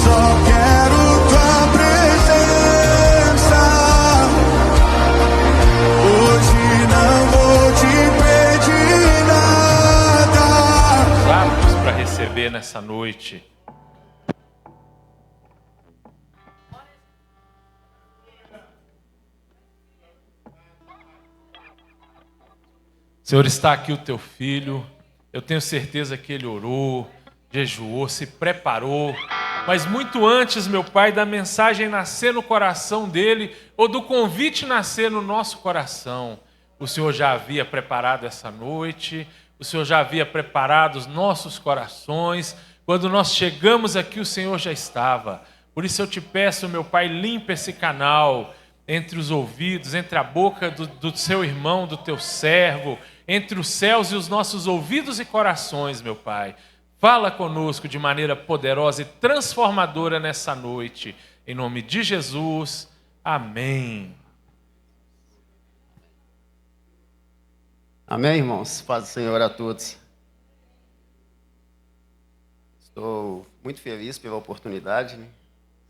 Só quero tua presença. Hoje não vou te pedir nada. Aptos para receber nessa noite. Senhor, está aqui o teu filho. Eu tenho certeza que ele orou, jejuou, se preparou. Mas muito antes, meu Pai, da mensagem nascer no coração dele, ou do convite nascer no nosso coração, o Senhor já havia preparado essa noite, o Senhor já havia preparado os nossos corações. Quando nós chegamos aqui, o Senhor já estava. Por isso eu te peço, meu Pai, limpa esse canal entre os ouvidos, entre a boca do seu irmão, do teu servo, entre os céus e os nossos ouvidos e corações, meu Pai. Fala conosco de maneira poderosa e transformadora nessa noite. Em nome de Jesus, amém. Amém, irmãos? Paz do Senhor a todos. Estou muito feliz pela oportunidade.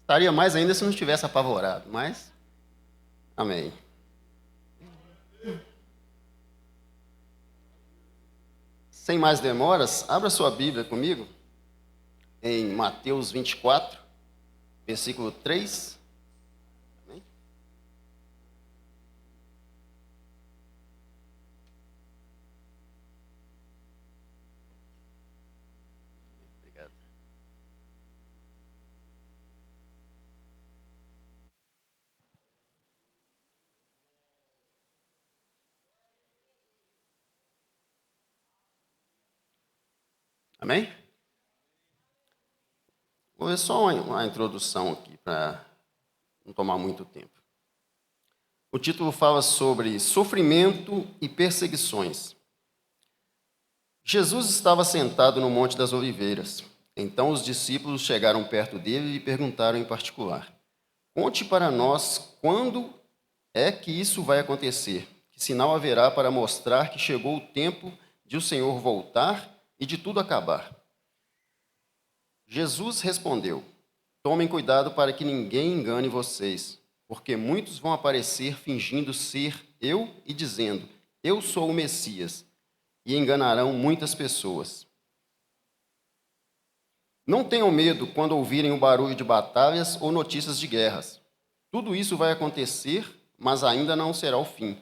Estaria mais ainda se não estivesse apavorado, mas... Amém. Sem mais demoras, abra sua Bíblia comigo em Mateus 24, versículo 3. Amém? Obrigado. Amém? Vou ler só uma introdução aqui para não tomar muito tempo. O título fala sobre sofrimento e perseguições. Jesus estava sentado no Monte das Oliveiras. Então os discípulos chegaram perto dele e lhe perguntaram em particular: conte para nós quando é que isso vai acontecer? Que sinal haverá para mostrar que chegou o tempo de o Senhor voltar e de tudo acabar? Jesus respondeu: tomem cuidado para que ninguém engane vocês, porque muitos vão aparecer fingindo ser eu e dizendo: eu sou o Messias, e enganarão muitas pessoas. Não tenham medo quando ouvirem o barulho de batalhas ou notícias de guerras. Tudo isso vai acontecer, mas ainda não será o fim.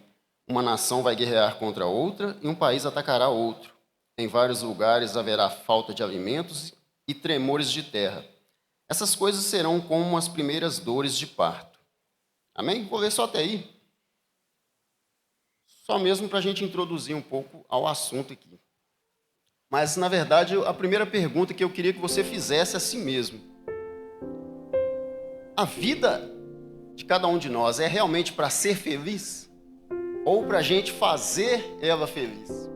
Uma nação vai guerrear contra outra e um país atacará outro. Em vários lugares haverá falta de alimentos e tremores de terra. Essas coisas serão como as primeiras dores de parto. Amém? Vou ler só até aí. Só mesmo para a gente introduzir um pouco ao assunto aqui. Mas, na verdade, a primeira pergunta que eu queria que você fizesse a si mesmo: a vida de cada um de nós é realmente para ser feliz? Ou para a gente fazer ela feliz?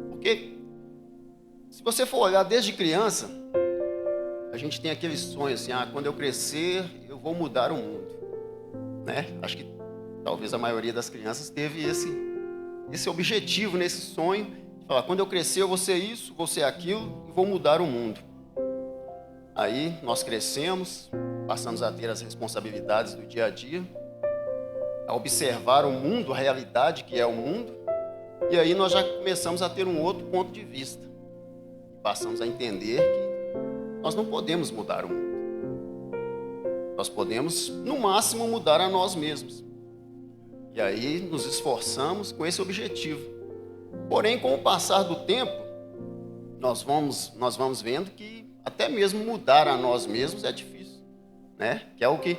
Porque, se você for olhar desde criança, a gente tem aquele sonho assim: quando eu crescer, eu vou mudar o mundo. Né? Acho que talvez a maioria das crianças teve esse objetivo, nesse sonho, de falar: quando eu crescer, eu vou ser isso, vou ser aquilo e vou mudar o mundo. Aí nós crescemos, passamos a ter as responsabilidades do dia a dia, a observar o mundo, a realidade que é o mundo, e aí nós já começamos a ter um outro ponto de vista. Passamos a entender que nós não podemos mudar o mundo. Nós podemos, no máximo, mudar a nós mesmos. E aí nos esforçamos com esse objetivo. Porém, com o passar do tempo, nós vamos vendo que até mesmo mudar a nós mesmos é difícil, né? Que é o que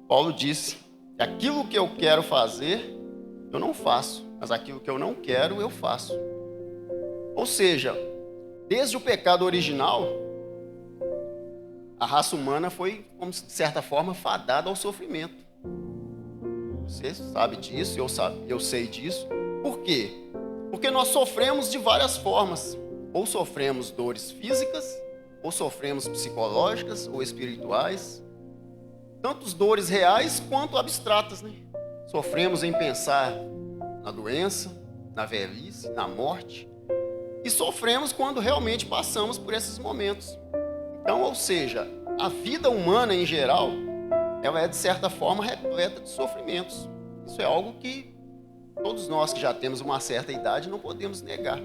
Paulo disse: que aquilo que eu quero fazer, eu não faço, mas aquilo que eu não quero, eu faço. Ou seja, desde o pecado original, a raça humana foi, como de certa forma, fadada ao sofrimento. Você sabe disso, eu sei disso. Por quê? Porque nós sofremos de várias formas. Ou sofremos dores físicas, ou sofremos psicológicas ou espirituais. Tanto dores reais quanto abstratas, né? Sofremos em pensar na doença, na velhice, na morte. E sofremos quando realmente passamos por esses momentos. Então, ou seja, a vida humana em geral, ela é de certa forma repleta de sofrimentos. Isso é algo que todos nós que já temos uma certa idade não podemos negar.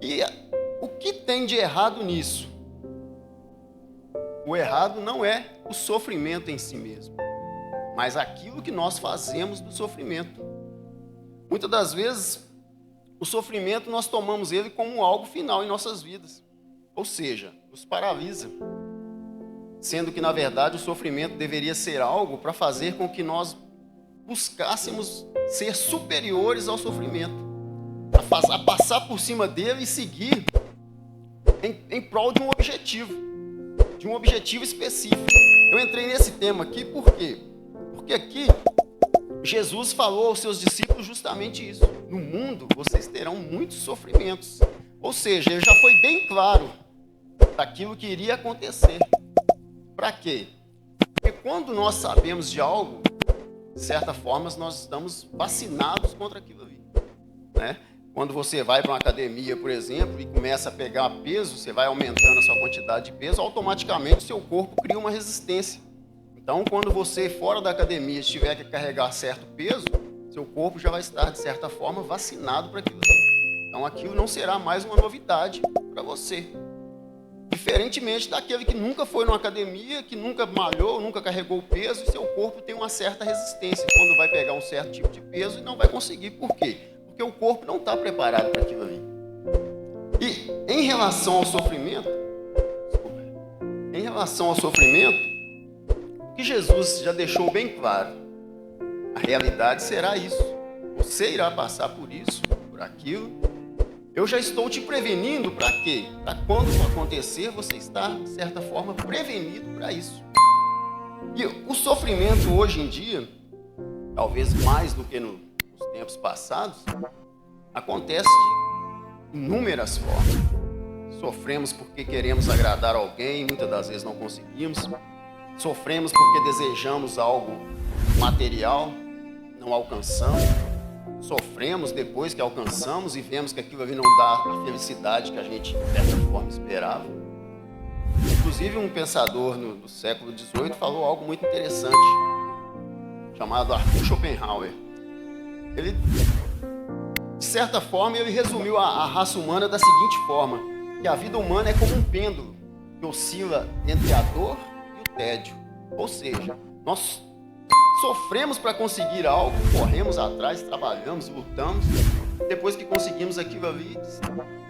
E o que tem de errado nisso? O errado não é o sofrimento em si mesmo, mas aquilo que nós fazemos do sofrimento. Muitas das vezes, o sofrimento nós tomamos ele como algo final em nossas vidas, ou seja, nos paralisa. Sendo que, na verdade, o sofrimento deveria ser algo para fazer com que nós buscássemos ser superiores ao sofrimento, a passar por cima dele e seguir em prol de um objetivo específico. Eu entrei nesse tema aqui por quê? Porque aqui Jesus falou aos seus discípulos justamente isso. No mundo vocês terão muitos sofrimentos. Ou seja, ele já foi bem claro daquilo que iria acontecer. Para quê? Porque quando nós sabemos de algo, de certa forma nós estamos vacinados contra aquilo ali, né? Quando você vai para uma academia, por exemplo, e começa a pegar peso, você vai aumentando a sua quantidade de peso, automaticamente o seu corpo cria uma resistência. Então, quando você, fora da academia, tiver que carregar certo peso, seu corpo já vai estar, de certa forma, vacinado para aquilo. Então, aquilo não será mais uma novidade para você. Diferentemente daquele que nunca foi numa academia, que nunca malhou, nunca carregou o peso, e seu corpo tem uma certa resistência quando vai pegar um certo tipo de peso e não vai conseguir. Por quê? Porque o corpo não está preparado para aquilo ali. E em relação ao sofrimento, o que Jesus já deixou bem claro, a realidade será isso. Você irá passar por isso, por aquilo. Eu já estou te prevenindo para quê? Para quando isso acontecer, você está, de certa forma, prevenido para isso. E o sofrimento hoje em dia, talvez mais do que nos tempos passados, acontece de inúmeras formas. Sofremos porque queremos agradar alguém, muitas das vezes não conseguimos. Sofremos porque desejamos algo material, não alcançamos. Sofremos depois que alcançamos e vemos que aquilo ali não dá a felicidade que a gente, de certa forma, esperava. Inclusive, um pensador do século XVIII falou algo muito interessante, chamado Arthur Schopenhauer. Ele, de certa forma, ele resumiu a raça humana da seguinte forma, que a vida humana é como um pêndulo que oscila entre a dor e o tédio. Ou seja, nós sofremos para conseguir algo, corremos atrás, trabalhamos, lutamos. Depois que conseguimos aquilo ali,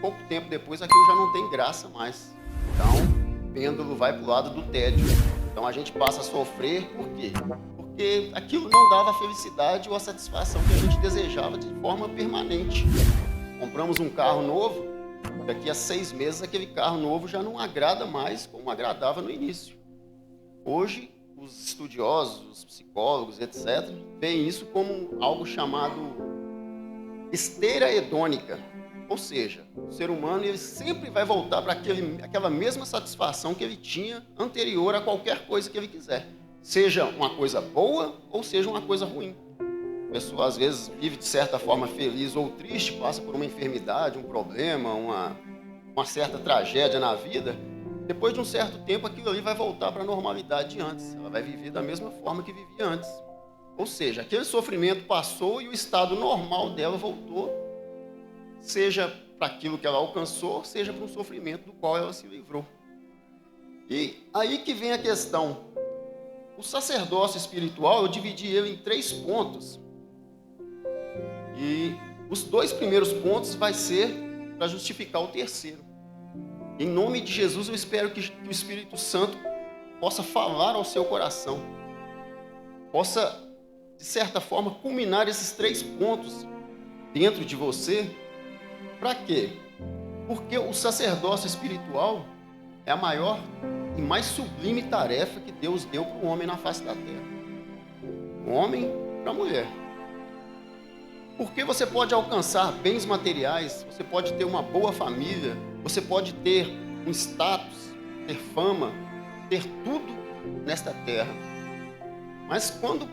pouco tempo depois, aquilo já não tem graça mais. Então, o pêndulo vai para o lado do tédio. Então, a gente passa a sofrer, por quê? Porque aquilo não dava a felicidade ou a satisfação que a gente desejava de forma permanente. Compramos um carro novo, daqui a 6 meses aquele carro novo já não agrada mais como agradava no início. Hoje, os estudiosos, os psicólogos, etc., veem isso como algo chamado esteira hedônica. Ou seja, o ser humano ele sempre vai voltar para aquela mesma satisfação que ele tinha anterior a qualquer coisa que ele quiser. Seja uma coisa boa ou seja uma coisa ruim. A pessoa às vezes vive de certa forma feliz ou triste, passa por uma enfermidade, um problema, uma certa tragédia na vida. Depois de um certo tempo, aquilo ali vai voltar para a normalidade de antes. Ela vai viver da mesma forma que vivia antes. Ou seja, aquele sofrimento passou e o estado normal dela voltou, seja para aquilo que ela alcançou, seja para um sofrimento do qual ela se livrou. E aí que vem a questão. O sacerdócio espiritual, eu dividi ele em 3 pontos. E os 2 primeiros pontos vai ser para justificar o terceiro. Em nome de Jesus, eu espero que o Espírito Santo possa falar ao seu coração. Possa, de certa forma, culminar esses 3 pontos dentro de você. Para quê? Porque o sacerdócio espiritual é a maior e mais sublime tarefa que Deus deu para o homem na face da terra. O homem para a mulher. Porque você pode alcançar bens materiais, você pode ter uma boa família, você pode ter um status, ter fama, ter tudo nesta terra. Mas quando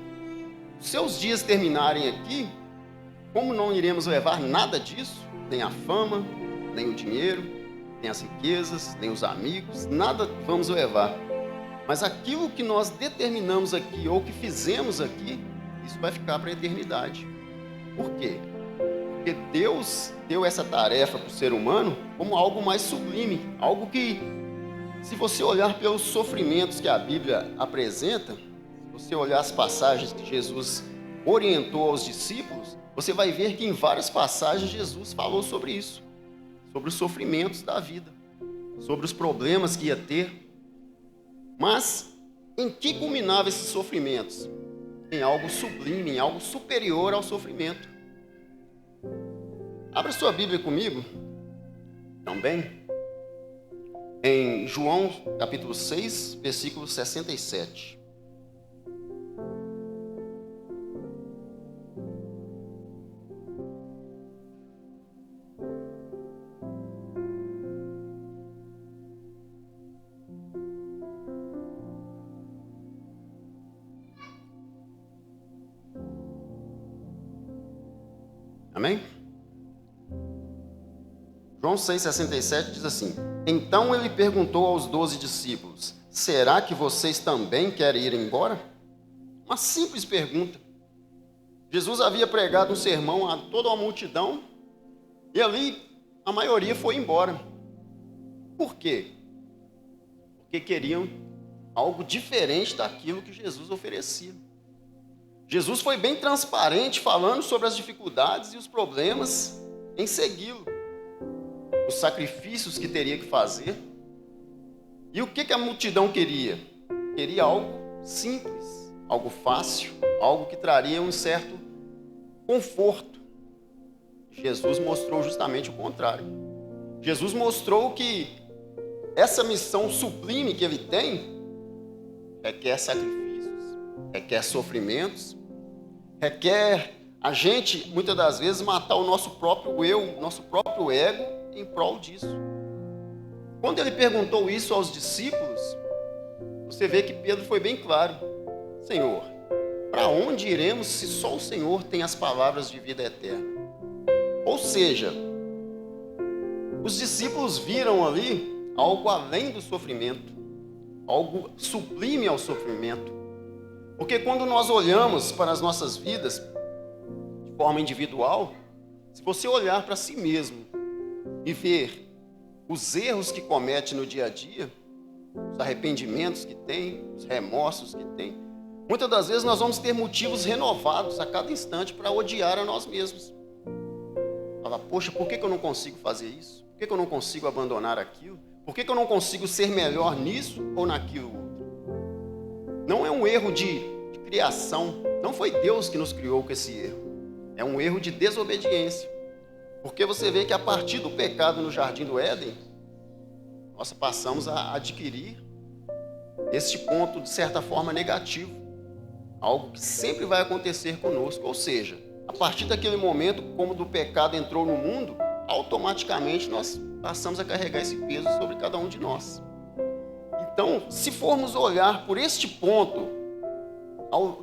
seus dias terminarem aqui, como não iremos levar nada disso, nem a fama, nem o dinheiro, nem as riquezas, nem os amigos, nada vamos levar. Mas aquilo que nós determinamos aqui, ou que fizemos aqui, isso vai ficar para a eternidade. Por quê? Porque Deus deu essa tarefa para o ser humano como algo mais sublime, algo que, se você olhar pelos sofrimentos que a Bíblia apresenta, se você olhar as passagens que Jesus orientou aos discípulos, você vai ver que em várias passagens Jesus falou sobre isso, sobre os sofrimentos da vida, sobre os problemas que ia ter. Mas em que culminava esses sofrimentos? Em algo sublime, em algo superior ao sofrimento. Abra sua Bíblia comigo, também, em João capítulo 6, versículo 67. Amém? João 6,67 diz assim: Então ele perguntou aos 12 discípulos: Será que vocês também querem ir embora? Uma simples pergunta. Jesus havia pregado um sermão a toda uma multidão e ali a maioria foi embora. Por quê? Porque queriam algo diferente daquilo que Jesus oferecia. Jesus foi bem transparente falando sobre as dificuldades e os problemas em segui-lo, os sacrifícios que teria que fazer. E o que a multidão queria? Queria algo simples, algo fácil, algo que traria um certo conforto. Jesus mostrou justamente o contrário. Jesus mostrou que essa missão sublime que ele tem requer sacrifícios, requer sofrimentos, requer a gente, muitas das vezes, matar o nosso próprio eu, nosso próprio ego, em prol disso. Quando ele perguntou isso aos discípulos, você vê que Pedro foi bem claro: Senhor, para onde iremos se só o Senhor tem as palavras de vida eterna? Ou seja, os discípulos viram ali algo além do sofrimento, algo sublime ao sofrimento. Porque quando nós olhamos para as nossas vidas de forma individual, se você olhar para si mesmo e ver os erros que comete no dia a dia, os arrependimentos que tem, os remorsos que tem, muitas das vezes nós vamos ter motivos renovados a cada instante para odiar a nós mesmos. Falar: poxa, por que eu não consigo fazer isso? Por que eu não consigo abandonar aquilo? Por que eu não consigo ser melhor nisso ou naquilo outro? Não é um erro de criação. Não foi Deus que nos criou com esse erro. É um erro de desobediência. Porque você vê que a partir do pecado no Jardim do Éden, nós passamos a adquirir este ponto, de certa forma, negativo. Algo que sempre vai acontecer conosco. Ou seja, a partir daquele momento, como do pecado entrou no mundo, automaticamente nós passamos a carregar esse peso sobre cada um de nós. Então, se formos olhar por este ponto,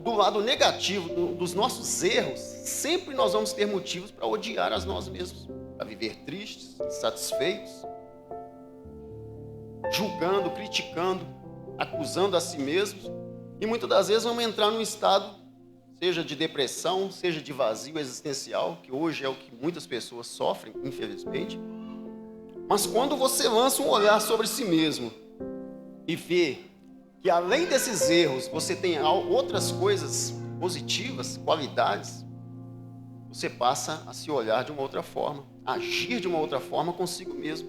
do lado negativo dos nossos erros, sempre nós vamos ter motivos para odiar a nós mesmos, para viver tristes, insatisfeitos, julgando, criticando, acusando a si mesmos, e muitas das vezes vamos entrar num estado, seja de depressão, seja de vazio existencial, que hoje é o que muitas pessoas sofrem, infelizmente. Mas quando você lança um olhar sobre si mesmo e vê que além desses erros você tem outras coisas positivas, qualidades, você passa a se olhar de uma outra forma, a agir de uma outra forma consigo mesmo.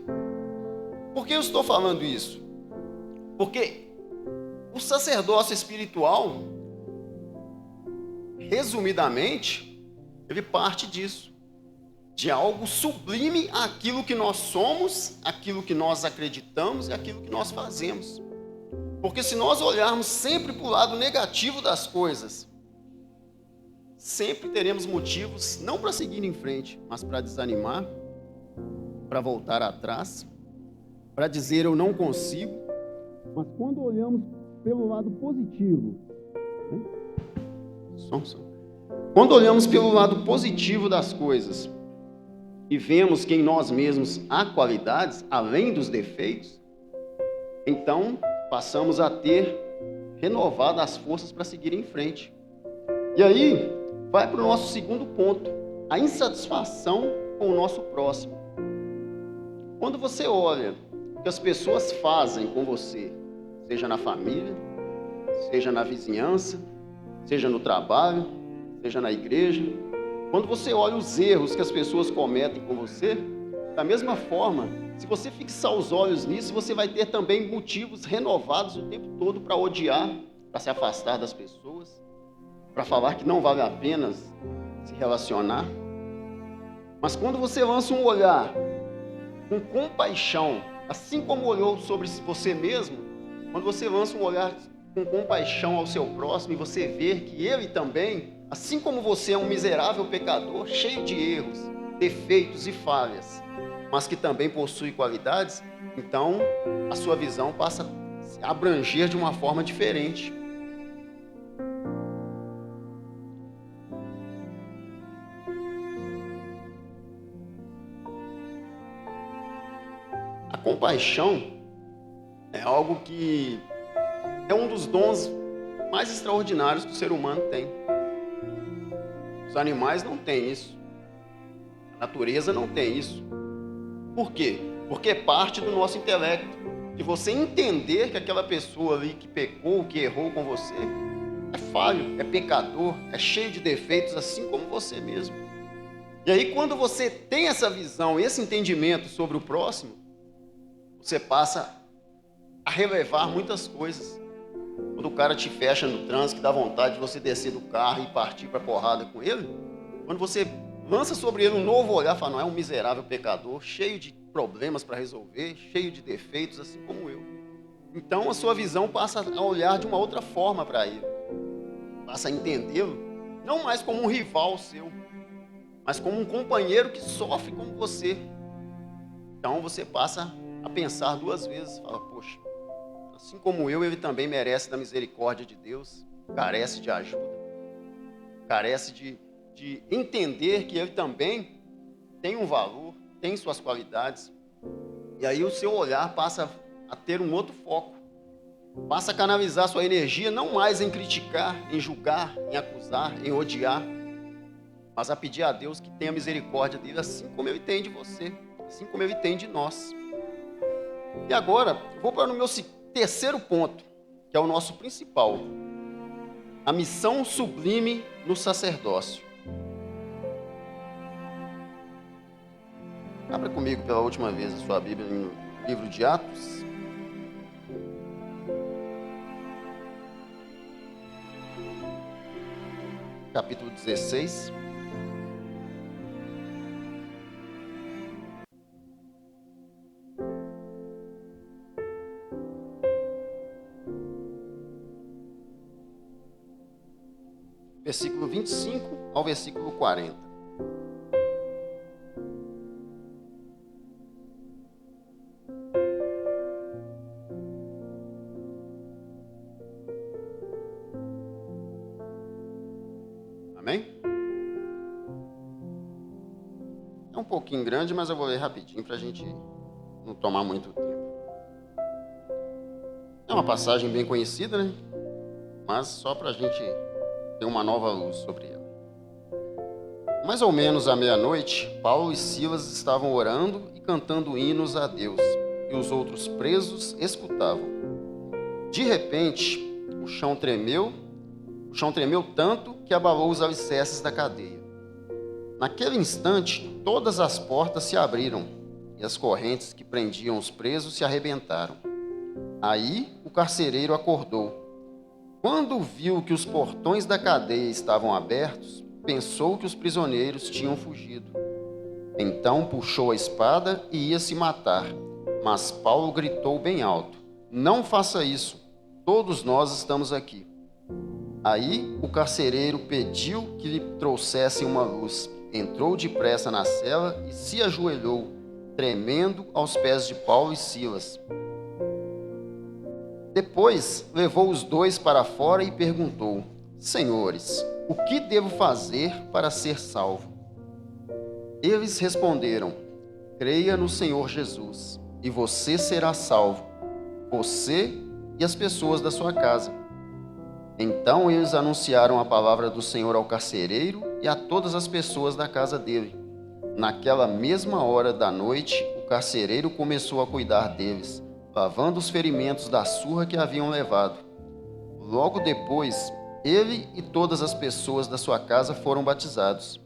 Por que eu estou falando isso? Porque o sacerdócio espiritual, resumidamente, ele parte disso, de algo sublime àquilo que nós somos, aquilo que nós acreditamos e aquilo que nós fazemos. Porque se nós olharmos sempre para o lado negativo das coisas, sempre teremos motivos, não para seguir em frente, mas para desanimar, para voltar atrás, para dizer eu não consigo. Mas quando olhamos pelo lado positivo, quando olhamos pelo lado positivo das coisas, e vemos que em nós mesmos há qualidades, além dos defeitos, então passamos a ter renovado as forças para seguir em frente. E aí, vai para o nosso segundo ponto, a insatisfação com o nosso próximo. Quando você olha o que as pessoas fazem com você, seja na família, seja na vizinhança, seja no trabalho, seja na igreja, quando você olha os erros que as pessoas cometem com você, da mesma forma, se você fixar os olhos nisso, você vai ter também motivos renovados o tempo todo para odiar, para se afastar das pessoas, para falar que não vale a pena se relacionar. Mas quando você lança um olhar com compaixão, assim como olhou sobre você mesmo, quando você lança um olhar com compaixão ao seu próximo e você vê que ele também, assim como você é um miserável pecador, cheio de erros, defeitos e falhas, mas que também possui qualidades, então a sua visão passa a se abranger de uma forma diferente. A compaixão é algo que é um dos dons mais extraordinários que o ser humano tem. Os animais não têm isso. A natureza não tem isso. Por quê? Porque é parte do nosso intelecto. De você entender que aquela pessoa ali que pecou, que errou com você, é falho, é pecador, é cheio de defeitos, assim como você mesmo. E aí, quando você tem essa visão, esse entendimento sobre o próximo, você passa a relevar muitas coisas. Quando o cara te fecha no trânsito, dá vontade de você descer do carro e partir para a porrada com ele, quando você lança sobre ele um novo olhar, fala, não, é um miserável pecador, cheio de problemas para resolver, cheio de defeitos, assim como eu. Então a sua visão passa a olhar de uma outra forma para ele. Passa a entendê-lo, não mais como um rival seu, mas como um companheiro que sofre como você. Então você passa a pensar duas vezes, fala, poxa, assim como eu, ele também merece da misericórdia de Deus, carece de ajuda, carece de entender que ele também tem um valor, tem suas qualidades. E aí o seu olhar passa a ter um outro foco, passa a canalizar sua energia não mais em criticar, em julgar, em acusar, em odiar, mas a pedir a Deus que tenha misericórdia dele, assim como ele tem de você, assim como ele tem de nós. E agora, vou para o meu terceiro ponto, que é o nosso principal, a missão sublime no sacerdócio. Abra comigo pela última vez a sua Bíblia no livro de Atos. Capítulo 16. Versículo 25 ao versículo 40. Amém? É um pouquinho grande, mas eu vou ler rapidinho para a gente não tomar muito tempo. É uma passagem bem conhecida, né? Mas só para a gente ter uma nova luz sobre ela. Mais ou menos à meia-noite, Paulo e Silas estavam orando e cantando hinos a Deus, e os outros presos escutavam. De repente, o chão tremeu tanto que abalou os alicerces da cadeia. Naquele instante, todas as portas se abriram e as correntes que prendiam os presos se arrebentaram. Aí o carcereiro acordou. Quando viu que os portões da cadeia estavam abertos, pensou que os prisioneiros tinham fugido. Então puxou a espada e ia se matar. Mas Paulo gritou bem alto: não faça isso, todos nós estamos aqui. Aí o carcereiro pediu que lhe trouxessem uma luz. Entrou depressa na cela e se ajoelhou, tremendo aos pés de Paulo e Silas. Depois levou os dois para fora e perguntou: senhores, o que devo fazer para ser salvo? Eles responderam: creia no Senhor Jesus, e você será salvo, você e as pessoas da sua casa. Então eles anunciaram a palavra do Senhor ao carcereiro e a todas as pessoas da casa dele. Naquela mesma hora da noite, o carcereiro começou a cuidar deles, lavando os ferimentos da surra que haviam levado. Logo depois, ele e todas as pessoas da sua casa foram batizados.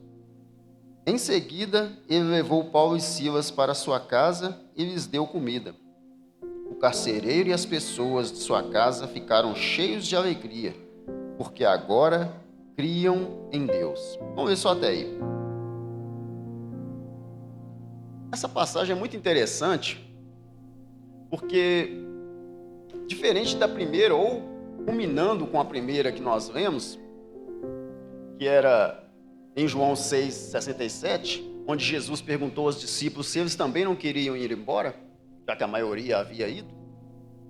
Em seguida, ele levou Paulo e Silas para sua casa e lhes deu comida. O carcereiro e as pessoas de sua casa ficaram cheios de alegria, porque agora criam em Deus. Vamos ver só até aí. Essa passagem é muito interessante, porque, diferente da primeira, ou culminando com a primeira que nós lemos, que era em João 6,67, onde Jesus perguntou aos discípulos se eles também não queriam ir embora, já que a maioria havia ido.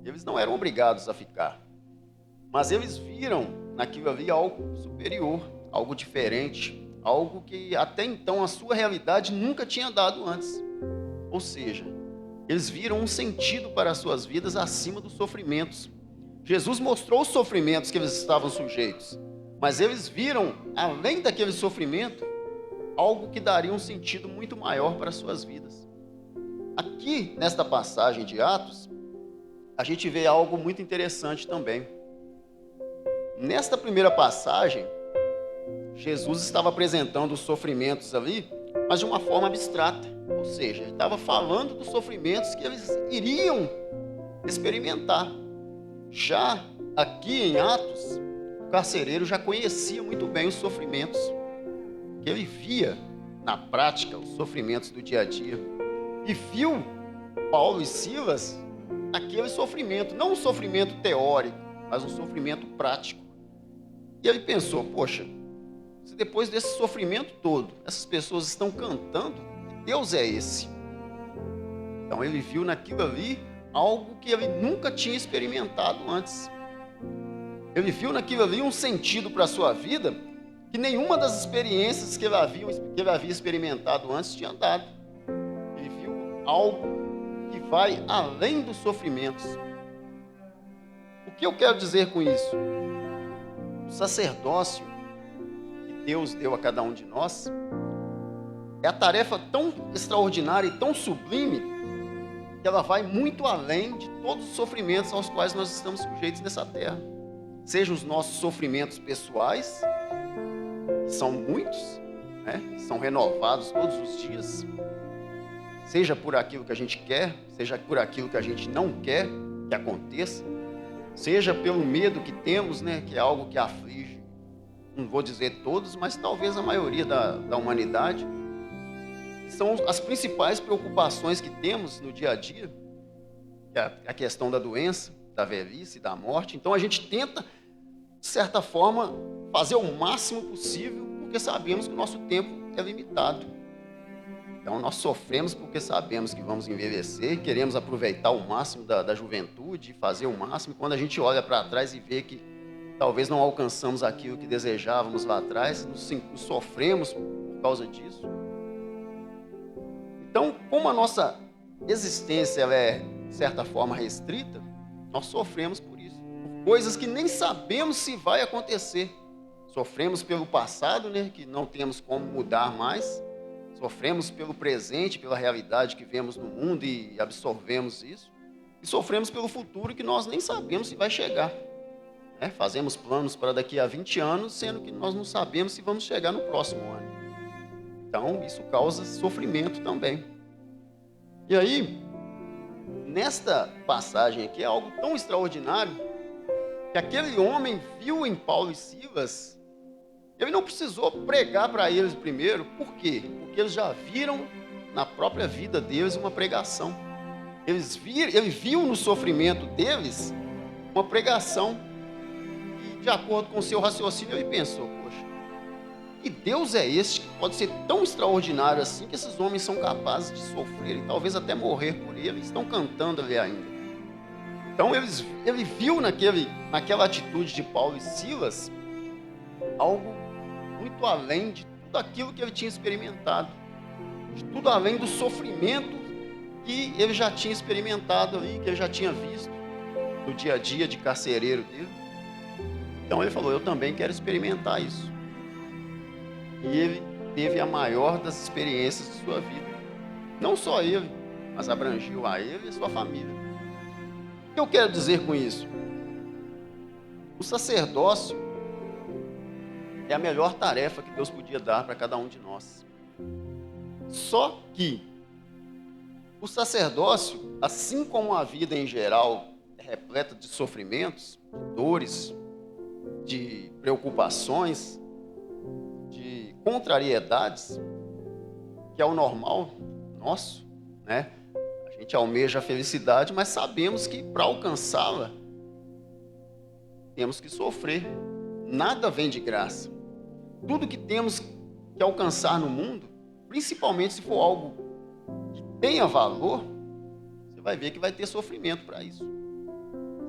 Eles não eram obrigados a ficar, mas eles viram naquilo ali algo superior, algo diferente, algo que até então a sua realidade nunca tinha dado antes. Ou seja, eles viram um sentido para as suas vidas acima dos sofrimentos. Jesus mostrou os sofrimentos que eles estavam sujeitos, mas eles viram, além daquele sofrimento, algo que daria um sentido muito maior para as suas vidas. Aqui, nesta passagem de Atos, a gente vê algo muito interessante também. Nesta primeira passagem, Jesus estava apresentando os sofrimentos ali, mas de uma forma abstrata. Ou seja, ele estava falando dos sofrimentos que eles iriam experimentar. Já aqui em Atos, o carcereiro já conhecia muito bem os sofrimentos, que ele via na prática os sofrimentos do dia a dia. E viu Paulo e Silas aquele sofrimento, não um sofrimento teórico, mas um sofrimento prático. E ele pensou, poxa, se depois desse sofrimento todo, essas pessoas estão cantando, que Deus é esse? Então ele viu naquilo ali algo que ele nunca tinha experimentado antes. Ele viu naquilo ali um sentido para a sua vida que nenhuma das experiências que ele havia experimentado antes tinha dado. Ele viu algo que vai além dos sofrimentos. O que eu quero dizer com isso? O sacerdócio que Deus deu a cada um de nós é a tarefa tão extraordinária e tão sublime que ela vai muito além de todos os sofrimentos aos quais nós estamos sujeitos nessa terra. Sejam os nossos sofrimentos pessoais, que são muitos, né? São renovados todos os dias, seja por aquilo que a gente quer, seja por aquilo que a gente não quer que aconteça, seja pelo medo que temos, né? Que é algo que aflige, não vou dizer todos, mas talvez a maioria da humanidade. São as principais preocupações que temos no dia a dia, que é a questão da doença, da velhice, da morte. Então a gente tenta, de certa forma, fazer o máximo possível, porque sabemos que o nosso tempo é limitado. Então nós sofremos porque sabemos que vamos envelhecer, queremos aproveitar o máximo da juventude, fazer o máximo. Quando a gente olha para trás e vê que talvez não alcançamos aquilo que desejávamos lá atrás, nos sofremos por causa disso. Então, como a nossa existência ela é, de certa forma, restrita, nós sofremos por isso. Por coisas que nem sabemos se vai acontecer. Sofremos pelo passado, né, que não temos como mudar mais. Sofremos pelo presente, pela realidade que vemos no mundo e absorvemos isso. E sofremos pelo futuro que nós nem sabemos se vai chegar. Né? Fazemos planos para daqui a 20 anos, sendo que nós não sabemos se vamos chegar no próximo ano. Então, isso causa sofrimento também. E aí, nesta passagem aqui, é algo tão extraordinário, que aquele homem viu em Paulo e Silas, ele não precisou pregar para eles primeiro. Por quê? Porque eles já viram na própria vida deles uma pregação. Ele viu no sofrimento deles uma pregação. E, de acordo com o seu raciocínio, ele pensou, poxa, que Deus é esse que pode ser tão extraordinário assim, que esses homens são capazes de sofrer e talvez até morrer por ele, e estão cantando ali ainda. Então ele viu naquela atitude de Paulo e Silas algo muito além de tudo aquilo que ele tinha experimentado. de tudo além do sofrimento que ele já tinha experimentado ali, que ele já tinha visto no dia a dia de carcereiro dele. Então ele falou, eu também quero experimentar isso. E ele teve a maior das experiências de sua vida. Não só ele, mas abrangiu a ele e a sua família. O que eu quero dizer com isso? O sacerdócio é a melhor tarefa que Deus podia dar para cada um de nós. Só que o sacerdócio, assim como a vida em geral, é repleta de sofrimentos, de dores, de preocupações, de contrariedades, que é o normal nosso, né? A gente almeja a felicidade, mas sabemos que para alcançá-la, temos que sofrer. Nada vem de graça. Tudo que temos que alcançar no mundo, principalmente se for algo que tenha valor, você vai ver que vai ter sofrimento para isso.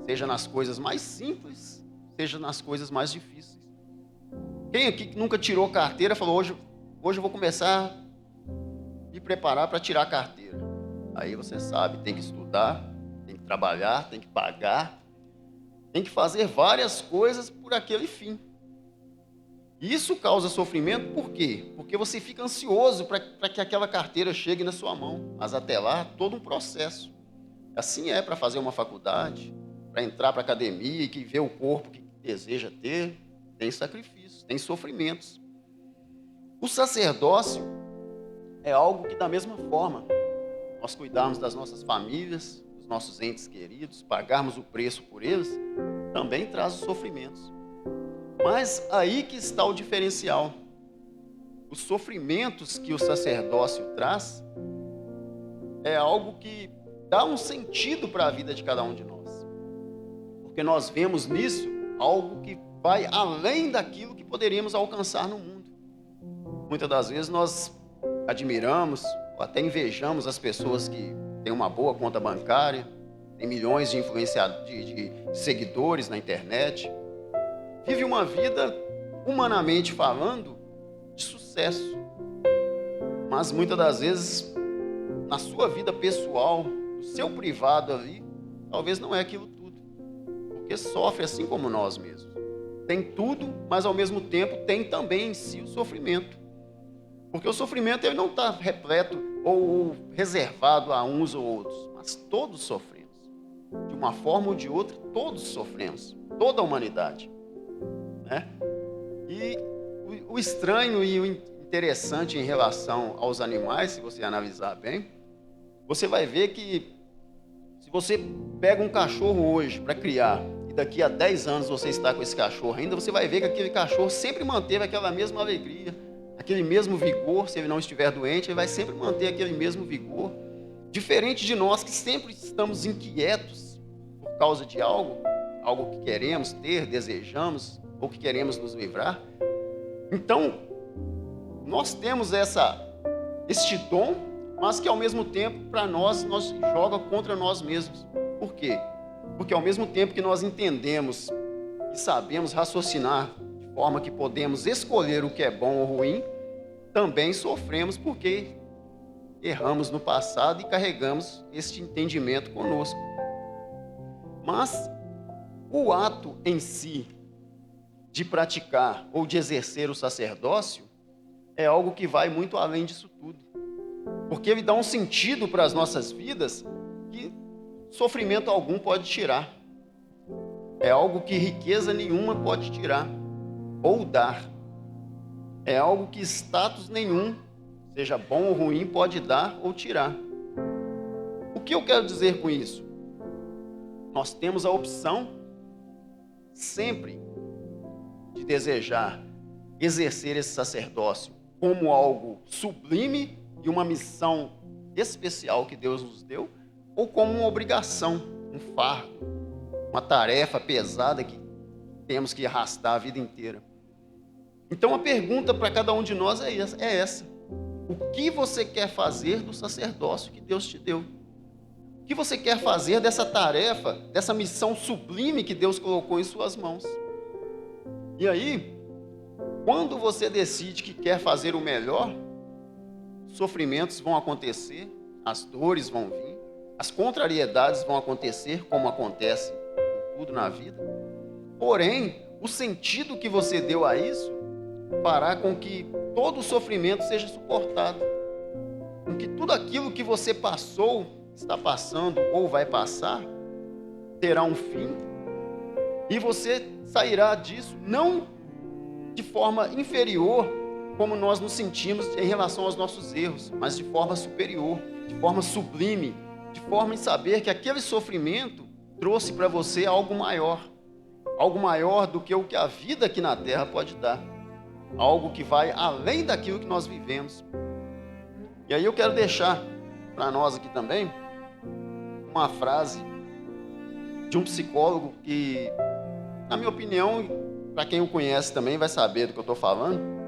Seja nas coisas mais simples, seja nas coisas mais difíceis. Quem aqui que nunca tirou carteira falou, hoje eu vou começar a me preparar para tirar a carteira. Aí você sabe, tem que estudar, tem que trabalhar, tem que pagar, tem que fazer várias coisas por aquele fim. E isso causa sofrimento por quê? Porque você fica ansioso para que aquela carteira chegue na sua mão. Mas até lá, todo um processo. Assim é para fazer uma faculdade, para entrar para a academia e que vê o corpo que deseja ter, tem sacrifícios, tem sofrimentos. O sacerdócio é algo que, da mesma forma, nós cuidarmos das nossas famílias, dos nossos entes queridos, pagarmos o preço por eles, também traz os sofrimentos. Mas aí que está o diferencial. Os sofrimentos que o sacerdócio traz é algo que dá um sentido para a vida de cada um de nós. Porque nós vemos nisso algo que vai além daquilo que poderíamos alcançar no mundo. Muitas das vezes nós admiramos ou até invejamos as pessoas que têm uma boa conta bancária, têm milhões de de seguidores na internet, vive uma vida, humanamente falando, de sucesso. Mas muitas das vezes, na sua vida pessoal, no seu privado ali, talvez não é aquilo tudo. Porque sofre assim como nós mesmos. Tem tudo, mas ao mesmo tempo tem também em si o sofrimento. Porque o sofrimento ele não está repleto ou reservado a uns ou outros, mas todos sofremos. De uma forma ou de outra, todos sofremos. Toda a humanidade. Né? E o estranho e o interessante em relação aos animais, se você analisar bem, você vai ver que se você pega um cachorro hoje para criar e daqui a 10 anos você está com esse cachorro ainda, você vai ver que aquele cachorro sempre manteve aquela mesma alegria, aquele mesmo vigor. Se ele não estiver doente, ele vai sempre manter aquele mesmo vigor. Diferente de nós que sempre estamos inquietos por causa de algo que queremos ter, desejamos, ou que queremos nos livrar. Então, nós temos este dom, mas que ao mesmo tempo, para nós joga contra nós mesmos. Por quê? Porque ao mesmo tempo que nós entendemos e sabemos raciocinar de forma que podemos escolher o que é bom ou ruim, também sofremos porque erramos no passado e carregamos este entendimento conosco. Mas o ato em si de praticar ou de exercer o sacerdócio é algo que vai muito além disso tudo. Porque ele dá um sentido para as nossas vidas que sofrimento algum pode tirar. É algo que riqueza nenhuma pode tirar ou dar. É algo que status nenhum, seja bom ou ruim, pode dar ou tirar. O que eu quero dizer com isso? Nós temos a opção sempre de desejar exercer esse sacerdócio como algo sublime e uma missão especial que Deus nos deu, ou como uma obrigação, um fardo, uma tarefa pesada que temos que arrastar a vida inteira. Então a pergunta para cada um de nós é essa: o que você quer fazer do sacerdócio que Deus te deu? O que você quer fazer dessa tarefa, dessa missão sublime que Deus colocou em suas mãos? E aí, quando você decide que quer fazer o melhor, os sofrimentos vão acontecer, as dores vão vir, as contrariedades vão acontecer, como acontece em tudo na vida. Porém, o sentido que você deu a isso fará com que todo o sofrimento seja suportado, com que tudo aquilo que você passou, está passando ou vai passar, terá um fim, e você sairá disso não de forma inferior, como nós nos sentimos em relação aos nossos erros, mas de forma superior, de forma sublime, de forma em saber que aquele sofrimento trouxe para você algo maior do que o que a vida aqui na terra pode dar, algo que vai além daquilo que nós vivemos. E aí eu quero deixar para nós aqui também uma frase de um psicólogo que, na minha opinião, para quem o conhece também vai saber do que eu estou falando,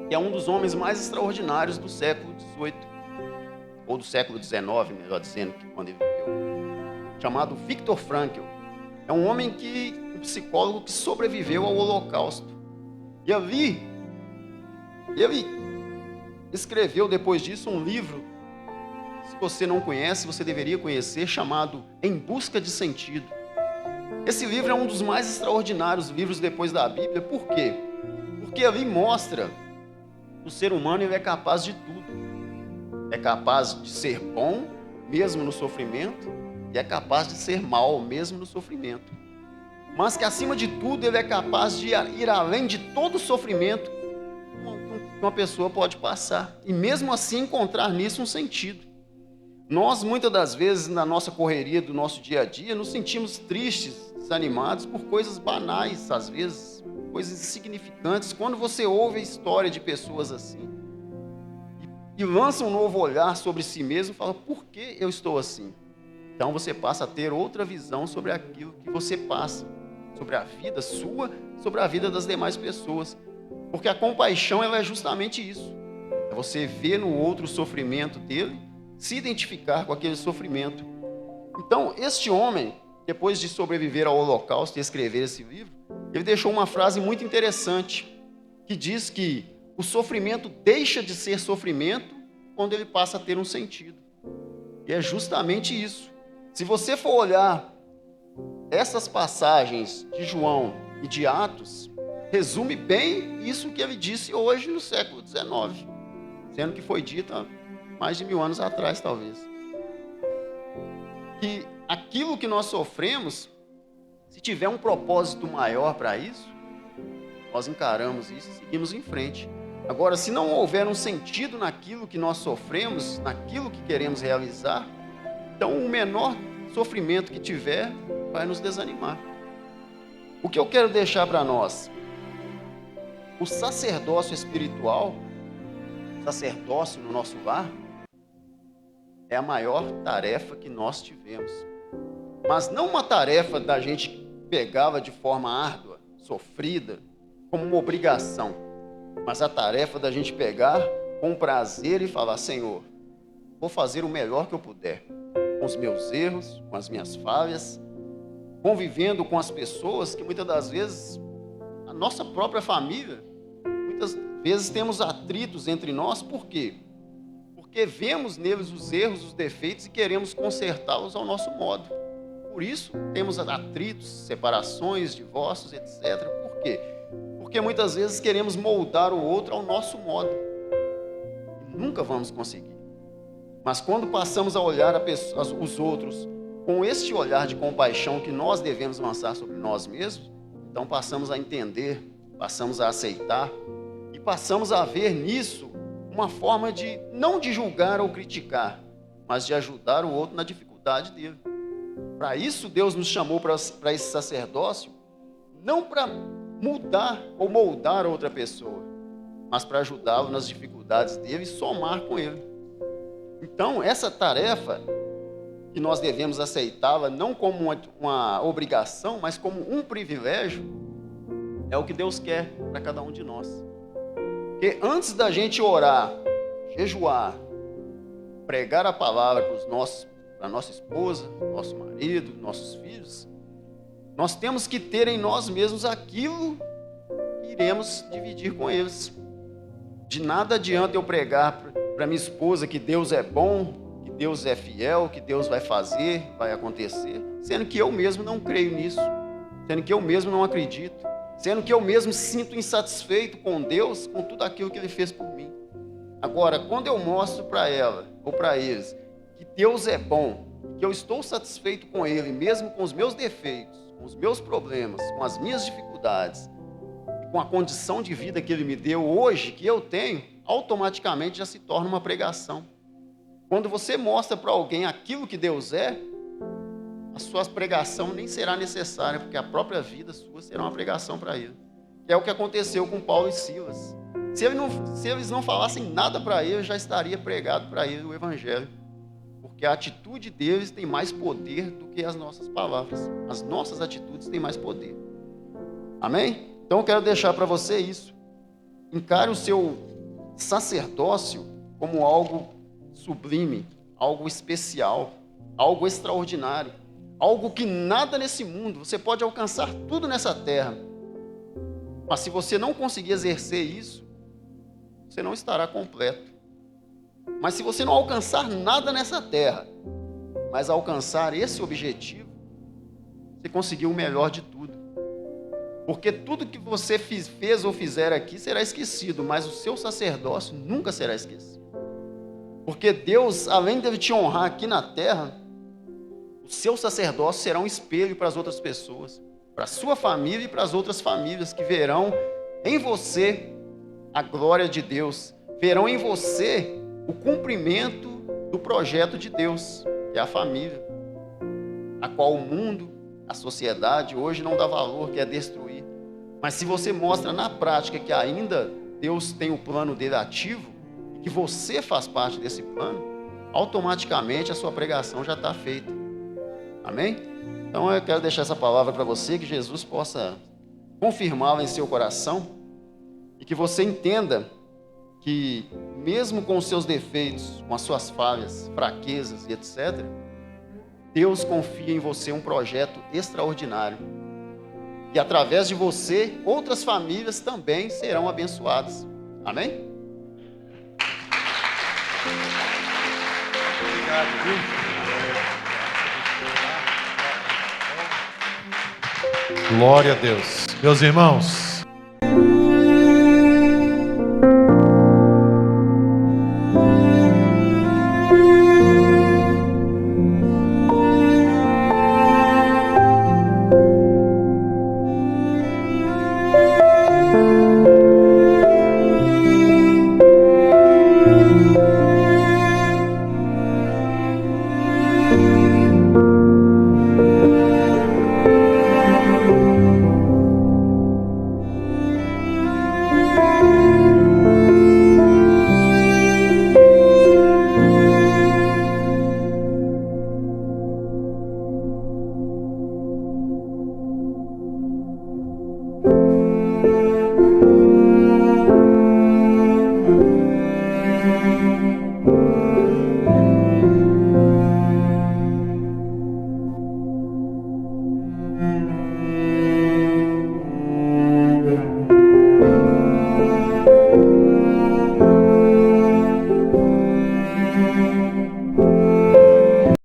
que é um dos homens mais extraordinários do século XVIII, ou do século XIX, melhor dizendo, quando ele viveu, chamado Viktor Frankl. É um homem um psicólogo que sobreviveu ao Holocausto. E ali, ele escreveu depois disso um livro, se você não conhece, você deveria conhecer, chamado Em Busca de Sentido. Esse livro é um dos mais extraordinários livros depois da Bíblia. Por quê? Porque ali mostra que o ser humano ele é capaz de tudo. É capaz de ser bom, mesmo no sofrimento, e é capaz de ser mal, mesmo no sofrimento. Mas que, acima de tudo, ele é capaz de ir além de todo o sofrimento que uma pessoa pode passar. E mesmo assim encontrar nisso um sentido. Nós, muitas das vezes, na nossa correria do nosso dia a dia, nos sentimos tristes, desanimados por coisas banais, às vezes, coisas insignificantes. Quando você ouve a história de pessoas assim, e lança um novo olhar sobre si mesmo, fala, por que eu estou assim? Então você passa a ter outra visão sobre aquilo que você passa, sobre a vida sua, sobre a vida das demais pessoas. Porque a compaixão ela é justamente isso. É você ver no outro o sofrimento dele, se identificar com aquele sofrimento. Então, este homem, depois de sobreviver ao Holocausto e escrever esse livro, ele deixou uma frase muito interessante, que diz que o sofrimento deixa de ser sofrimento quando ele passa a ter um sentido. E é justamente isso. Se você for olhar essas passagens de João e de Atos, resume bem isso que ele disse hoje no século XIX, sendo que foi dito há mais de 1000 anos atrás, talvez. Que aquilo que nós sofremos, se tiver um propósito maior para isso, nós encaramos isso e seguimos em frente. Agora, se não houver um sentido naquilo que nós sofremos, naquilo que queremos realizar, então o menor sofrimento que tiver vai nos desanimar. O que eu quero deixar para nós? O sacerdócio espiritual, sacerdócio no nosso lar, é a maior tarefa que nós tivemos. Mas não uma tarefa da gente pegá-la de forma árdua, sofrida, como uma obrigação, mas a tarefa da gente pegar com prazer e falar, Senhor, vou fazer o melhor que eu puder, com os meus erros, com as minhas falhas, convivendo com as pessoas que muitas das vezes, a nossa própria família, muitas vezes temos atritos entre nós. Por quê? Porque vemos neles os erros, os defeitos e queremos consertá-los ao nosso modo. Por isso temos atritos, separações, divórcios, etc. Por quê? Porque muitas vezes queremos moldar o outro ao nosso modo. E nunca vamos conseguir. Mas quando passamos a olhar os outros com este olhar de compaixão que nós devemos lançar sobre nós mesmos, então passamos a entender, passamos a aceitar e passamos a ver nisso uma forma de, não de julgar ou criticar, mas de ajudar o outro na dificuldade dele. Para isso Deus nos chamou para esse sacerdócio, não para mudar ou moldar outra pessoa, mas para ajudá-lo nas dificuldades dele e somar com ele. Então, essa tarefa que nós devemos aceitá-la não como uma obrigação, mas como um privilégio, é o que Deus quer para cada um de nós. Porque antes da gente orar, jejuar, pregar a palavra para a nossa esposa, nosso marido, nossos filhos, nós temos que ter em nós mesmos aquilo que iremos dividir com eles. De nada adianta eu pregar para minha esposa que Deus é bom, que Deus é fiel, que Deus vai fazer, vai acontecer, sendo que eu mesmo não creio nisso, sendo que eu mesmo não acredito, sendo que eu mesmo sinto insatisfeito com Deus, com tudo aquilo que Ele fez por mim. Agora, quando eu mostro para ela ou para eles que Deus é bom, que eu estou satisfeito com Ele, mesmo com os meus defeitos, com os meus problemas, com as minhas dificuldades, com a condição de vida que Ele me deu hoje, que eu tenho, automaticamente já se torna uma pregação. Quando você mostra para alguém aquilo que Deus é, a sua pregação nem será necessária, porque a própria vida sua será uma pregação para ele. Que é o que aconteceu com Paulo e Silas. Se eles não falassem nada para ele, já estaria pregado para ele o Evangelho. Porque a atitude deles tem mais poder do que as nossas palavras. As nossas atitudes têm mais poder. Amém? Então eu quero deixar para você isso. Encare o seu sacerdócio como algo sublime, algo especial, algo extraordinário, algo que nada nesse mundo, você pode alcançar tudo nessa terra, mas se você não conseguir exercer isso, você não estará completo. Mas se você não alcançar nada nessa terra, mas alcançar esse objetivo, você conseguiu o melhor de tudo. Porque tudo que você fez ou fizer aqui será esquecido, mas o seu sacerdócio nunca será esquecido. Porque Deus, além de te honrar aqui na terra, o seu sacerdócio será um espelho para as outras pessoas, para a sua família e para as outras famílias que verão em você a glória de Deus, verão em você o cumprimento do projeto de Deus, que é a família, a qual o mundo, a sociedade hoje não dá valor, quer destruir. Mas se você mostra na prática que ainda Deus tem o plano dele ativo, e que você faz parte desse plano, automaticamente a sua pregação já está feita. Amém? Então eu quero deixar essa palavra para você, que Jesus possa confirmá-la em seu coração, e que você entenda que mesmo com os seus defeitos, com as suas falhas, fraquezas e etc., Deus confia em você um projeto extraordinário. E através de você, outras famílias também serão abençoadas. Amém? Obrigado, viu? Glória a Deus. Meus irmãos,